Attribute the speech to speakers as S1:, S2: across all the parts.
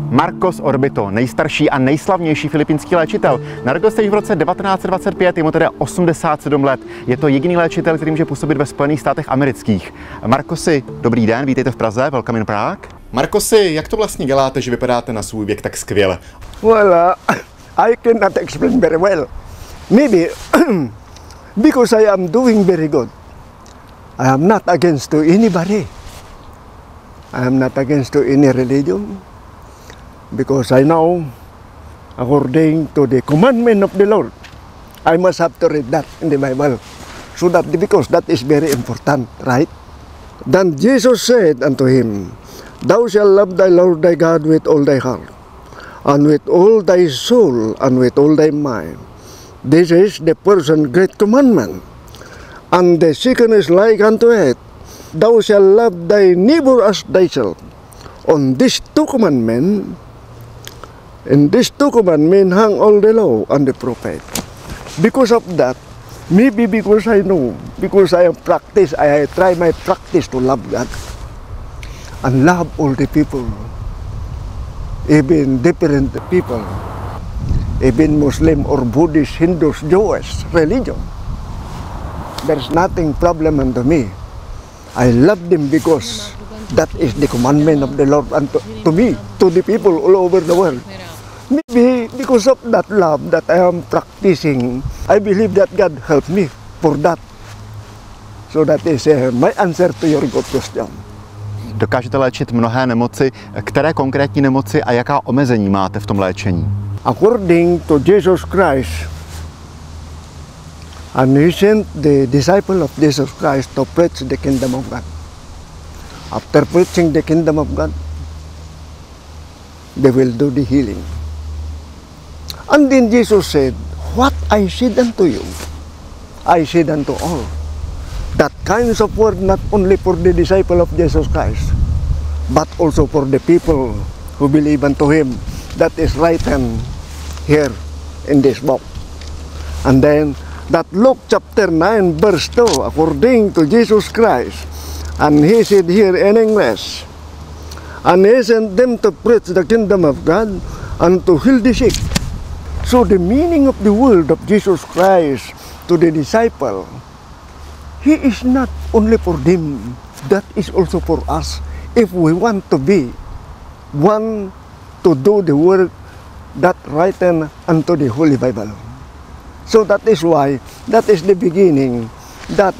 S1: Marcos Orbito, nejstarší a nejslavnější filipínský léčitel. Narodil se již v roce 1925, je mu tedy 87 let. Je to jediný léčitel, který může působit ve Spojených státech amerických. Marcosi, dobrý den, vítejte v Praze, welcome in Prague. Marcosi, jak to vlastně děláte, že vypadáte na svůj věk tak skvěle?
S2: Well, I cannot explain very well. Maybe because I am doing very good. I am not against to anybody. I am not against to any religion. Because I know, according to the commandment of the Lord, I must have to read that in the Bible. So that, because that is very important, right? Then Jesus said unto him, Thou shalt love thy Lord thy God with all thy heart, and with all thy soul, and with all thy mind. This is the first and great commandment. And the second is like unto it, Thou shalt love thy neighbor as thyself. On these two commandments, in these two commandments hang all the law and the prophet. Because of that, maybe because I know, because I have practiced, I try my practice to love God and love all the people, even different people, even Muslim or Buddhist, Hindus, Jewish religion. There's nothing problem unto me. I love them because that is the commandment of the Lord unto to me, to the people all over the world. Maybe because of that love that I am practicing, I believe that God helped me for that. So that is my answer to your good question.
S1: Dokážete léčit mnohé nemoci. Které konkrétní nemoci a jaká omezení máte v tom léčení?
S2: According to Jesus Christ, and he sent the disciple of Jesus Christ to preach the kingdom of God. After preaching the kingdom of God, they will do the healing. And then Jesus said, What I said unto you, I said unto all. That kinds of word not only for the disciple of Jesus Christ, but also for the people who believe unto him. That is written here in this book. And then that Luke chapter 9 verse 2, according to Jesus Christ, and he said here in English, and he sent them to preach the kingdom of God and to heal the sick. So the meaning of the word of Jesus Christ to the disciple, he is not only for them, that is also for us. If we want to be one to do the work that written unto the Holy Bible. So that is why, that is the beginning, that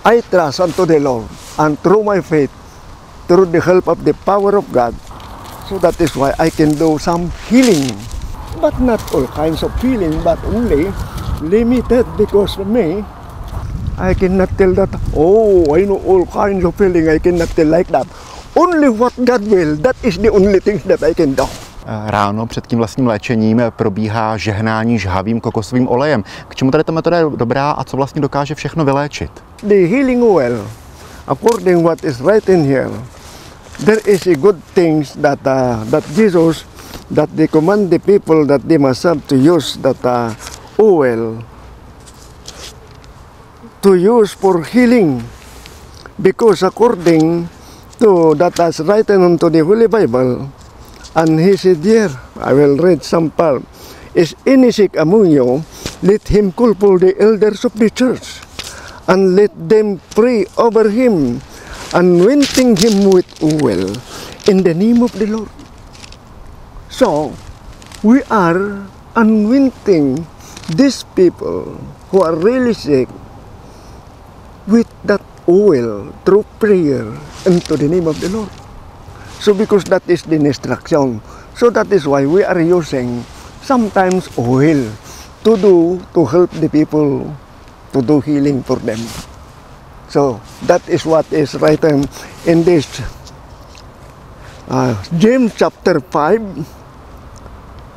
S2: I trust unto the Lord, and through my faith, through the help of the power of God, so that is why I can do some healing, but not all kinds of healing, but only limited, because for me, I cannot tell that, oh, I know all kinds of healing, I cannot tell like that. Only what God will, that is the only thing that I can do.
S1: Ráno před tím vlastním léčením probíhá žehnání žhavým kokosovým olejem. K čemu tady ta metoda je dobrá a co vlastně dokáže všechno vyléčit?
S2: The healing oil, according what is written here, there is a good things that that Jesus, that they command the people that they must have to use that oil to use for healing, because according to that as written unto the Holy Bible, and he said here, I will read some part, is any sick among you, let him call for the elders of the church, and let them pray over him, anointing him with oil in the name of the Lord. So, we are anointing these people who are really sick with that oil through prayer into the name of the Lord. So because that is the instruction, so that is why we are using sometimes oil to help the people to do healing for them. So that is what is written in this James chapter 5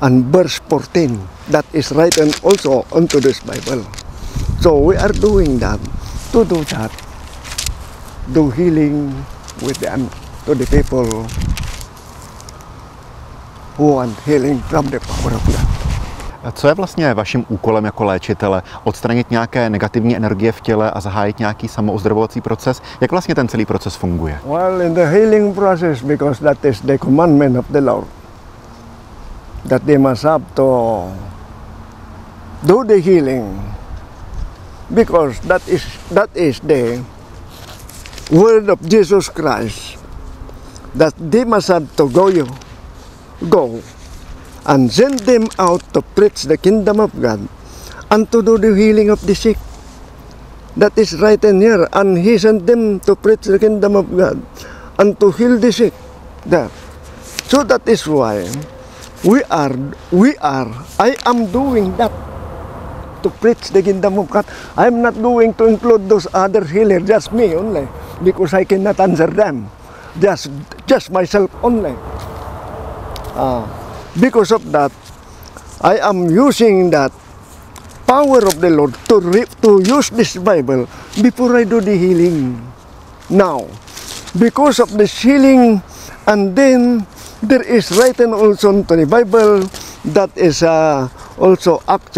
S2: and verse 14. That is written also onto this Bible. So we are doing that, to do that, do healing with them to the people who want healing from the power of God.
S1: Co je vlastně vaším úkolem jako léčitele? Odstranit nějaké negativní energie v těle a zahájit nějaký samoozdravovací proces? Jak vlastně ten celý proces funguje?
S2: Well, in the healing process, because that is the commandment of the Lord, that they must have to do the healing, because that is the word of Jesus Christ, that they must have to go and send them out to preach the kingdom of God and to do the healing of the sick. That is right in here, and he sent them to preach the kingdom of God and to heal the sick there. So that is why I am doing that, to preach the kingdom of God. I am not going to include those other healers, just me only, because I cannot answer them. Just myself only. Because of that, I am using that power of the Lord to use this Bible before I do the healing. Now, because of this healing, and then there is written also into the Bible, that is also Acts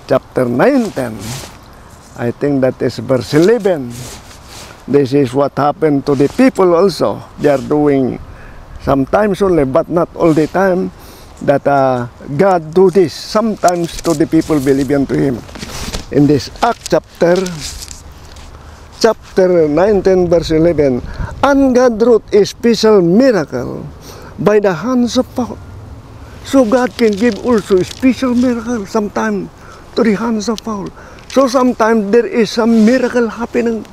S2: chapter 19. I think that is verse 11. This is what happened to the people also. They are doing sometimes only, but not all the time, that God do this sometimes to the people believe unto Him. In this Acts chapter 19 verse 11, and God wrought a special miracle by the hands of Paul. So God can give also a special miracle sometimes to the hands of Paul. So sometimes there is some miracle happening,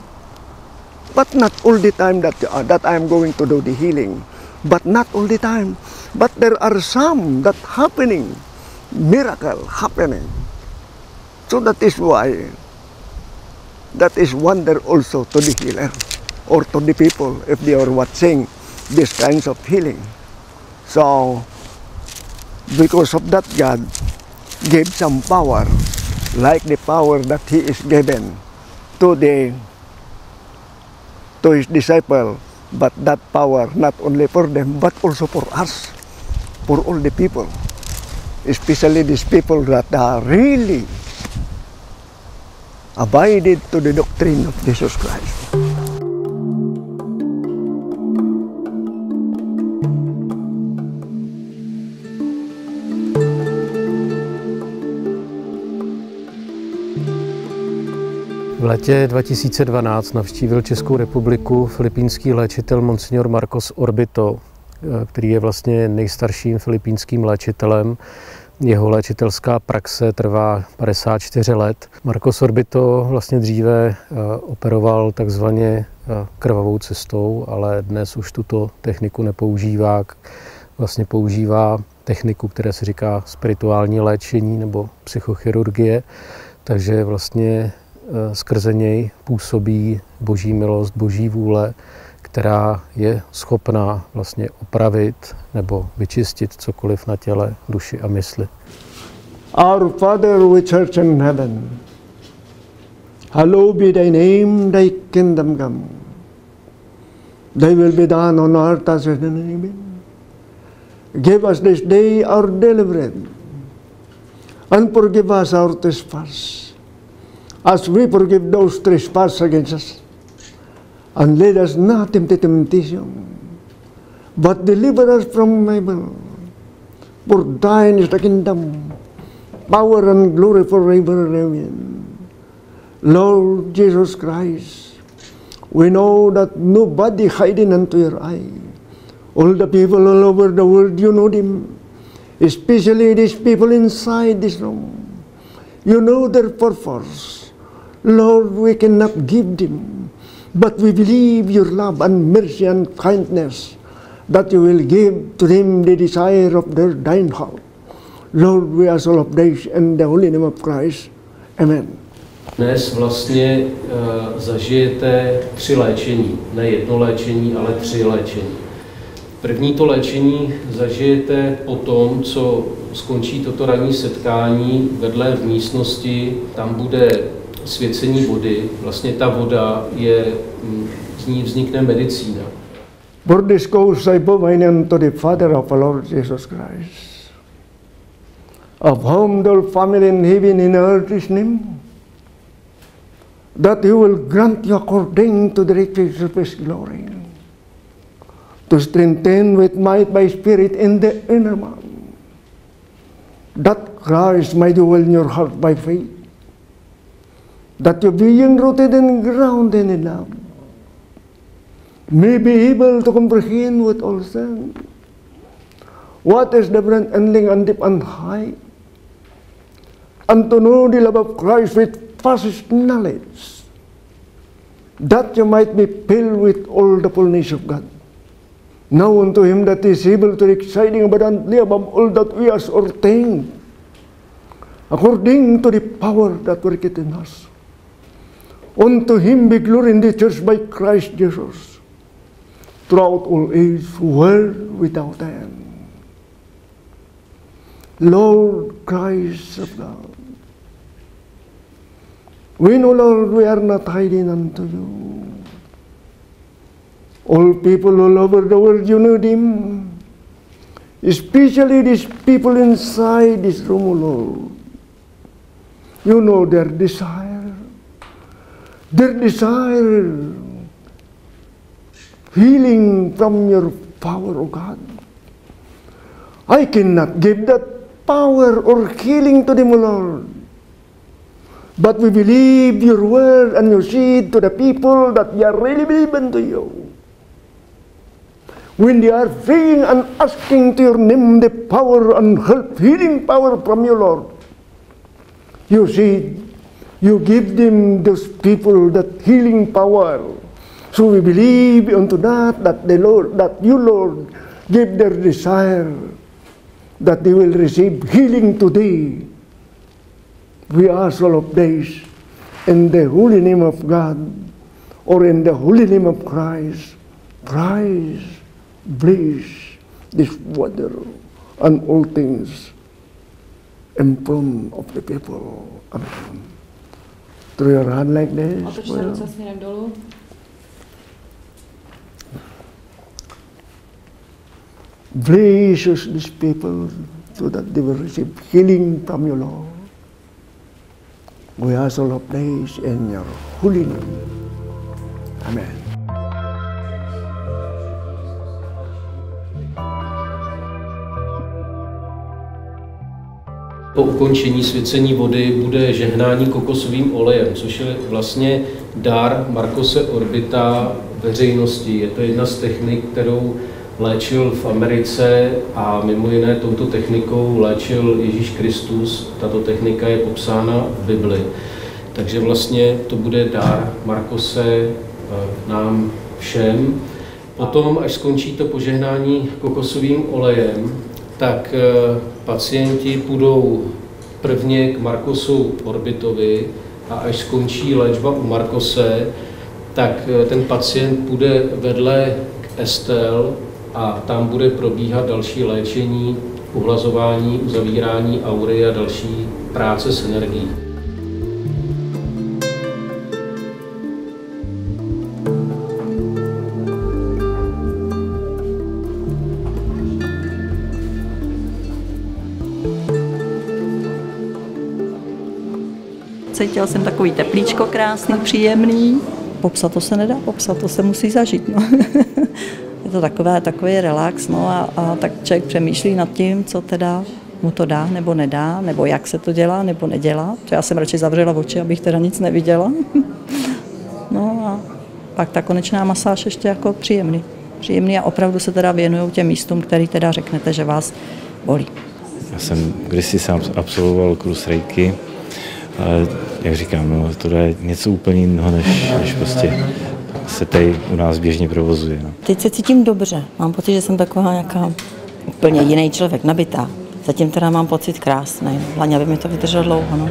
S2: but not all the time that I am going to do the healing. But not all the time. But there are some that happening, miracle happening. So that is why, that is wonder also to the healer or to the people if they are watching these kinds of healing. So, because of that, God gave some power, like the power that He is given to His disciple, but that power not only for them, but also for us, for all the people, especially these people that are really abided to the doctrine of Jesus Christ.
S3: V letě 2012 navštívil Českou republiku filipínský léčitel Monsignor Marcos Orbito, který je vlastně nejstarším filipínským léčitelem. Jeho léčitelská praxe trvá 54 let. Marcos Orbito vlastně dříve operoval takzvaně krvavou cestou, ale dnes už tuto techniku nepoužívá. Vlastně používá techniku, která se říká spirituální léčení nebo psychochirurgie. Takže vlastně skrze něj působí Boží milost, Boží vůle, která je schopná vlastně opravit nebo vyčistit cokoliv na těle, duši a mysli.
S2: Our Father which art in heaven, hallowed be thy name, thy kingdom come. Thy will be done on earth as it is in heaven. Give us this day our daily bread, and forgive us our trespass, as we forgive those trespass against us. And lead us not into temptation, but deliver us from evil. For thine is the kingdom, power and glory forever. Amen. Lord Jesus Christ, we know that nobody hiding unto your eye. All the people all over the world, you know them, especially these people inside this room. You know their purpose. Lord, we cannot give them, but we believe your love and mercy and kindness, that you will give to them the desire of their thine heart. Lord, we ask all of this in the holy name of Christ. Amen.
S3: Dnes vlastně zažijete 3 léčení, ne jedno léčení, ale 3 léčení. První to léčení zažijete po tom, co skončí toto ranní setkání vedle v místnosti, tam bude svěcení vody, vlastně ta voda z ní vznikne medicína.
S2: For this cause I bow my name to the Father of our Lord Jesus Christ, of whom the whole family in heaven and earth is named, that He will grant you according to the riches of His glory, to strengthen with might by Spirit in the inner man, that Christ might dwell in your heart by faith, that you being rooted and grounded in love, may be able to comprehend with all saints what is the breadth and length and depth and height, and to know the love of Christ with vast knowledge, that you might be filled with all the fullness of God. Now unto Him that is able to exceeding abundantly above all that we ask or think, according to the power that worketh in us. Unto Him be glory in the church by Christ Jesus, throughout all age, world without end. Lord Christ of God, we know, Lord, we are not hiding unto you. All people all over the world, you know them, especially these people inside this room, O Lord. You know their desire healing from your power, O God. I cannot give that power or healing to them, O Lord. But we believe your word and your seed to the people that they are really believing to you. When they are praying and asking to your name the power and help, healing power from you, Lord, you see, you give them those people that healing power. So we believe unto that the Lord, that you, Lord, give their desire, that they will receive healing today. We ask all of this in the holy name of God, or in the holy name of Christ. Christ, bless this water and all things in front of the people. Amen. Throw your hand like this. Bless these people so that they will receive healing from you, Lord. We ask all of this in your holy name. Amen.
S3: Po ukončení svěcení vody bude žehnání kokosovým olejem, což je vlastně dar Marcose Orbita veřejnosti. Je to jedna z technik, kterou léčil v Americe a mimo jiné touto technikou léčil Ježíš Kristus. Tato technika je popsána v Bibli. Takže vlastně to bude dar Marcose nám všem. Potom, až skončí to požehnání kokosovým olejem, tak pacienti půjdou prvně k Marcosu Orbitovi a až skončí léčba u Marcose, tak ten pacient půjde vedle k Estelle a tam bude probíhat další léčení, uhlazování, uzavírání aury a další práce s energií.
S4: Cítila jsem takový teplíčko krásný, příjemný. Popsat to se nedá, popsat to se musí zažít. No. Je to takový relax, no a tak člověk přemýšlí nad tím, co teda mu to dá nebo nedá, nebo jak se to dělá nebo nedělá. Já jsem radši zavřela oči, abych teda nic neviděla. No a pak ta konečná masáž ještě jako příjemný. Příjemný a opravdu se teda věnují těm místům, který teda řeknete, že vás bolí.
S5: Já jsem kdysi sám absolvoval kurz Reiki, ale jak říkám, no, to je něco úplně jiného, než prostě se tady u nás běžně provozuje. No.
S4: Teď se cítím dobře, mám pocit, že jsem taková nějaká úplně jiný člověk, nabitá. Zatím teda mám pocit krásný, hlavně aby mi to vydrželo dlouho. No.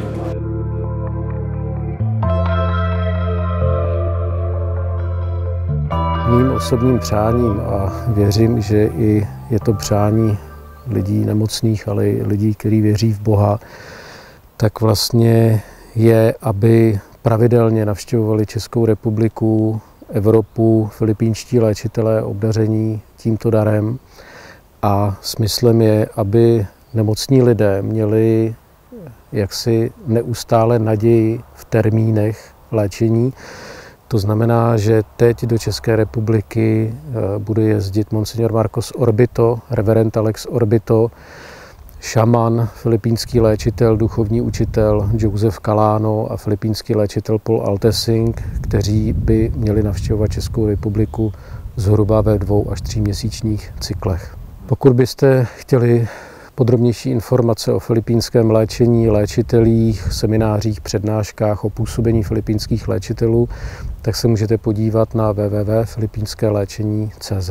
S3: Mým osobním přáním a věřím, že i je to přání lidí nemocných, ale i lidí, kteří věří v Boha, tak vlastně je, aby pravidelně navštěvovali Českou republiku, Evropu filipínští léčitelé obdaření tímto darem a smyslem je, aby nemocní lidé měli jaksi neustále naději v termínech léčení. To znamená, že teď do České republiky bude jezdit monsignor Marcos Orbito, reverend Alex Orbito, šaman, filipínský léčitel, duchovní učitel Joseph Calano a filipínský léčitel Paul Altesing, kteří by měli navštěvovat Českou republiku zhruba ve 2 až 3 měsíčních cyklech. Pokud byste chtěli podrobnější informace o filipínském léčení, léčitelích, seminářích, přednáškách o působení filipínských léčitelů, tak se můžete podívat na www.filipínskéléčení.cz.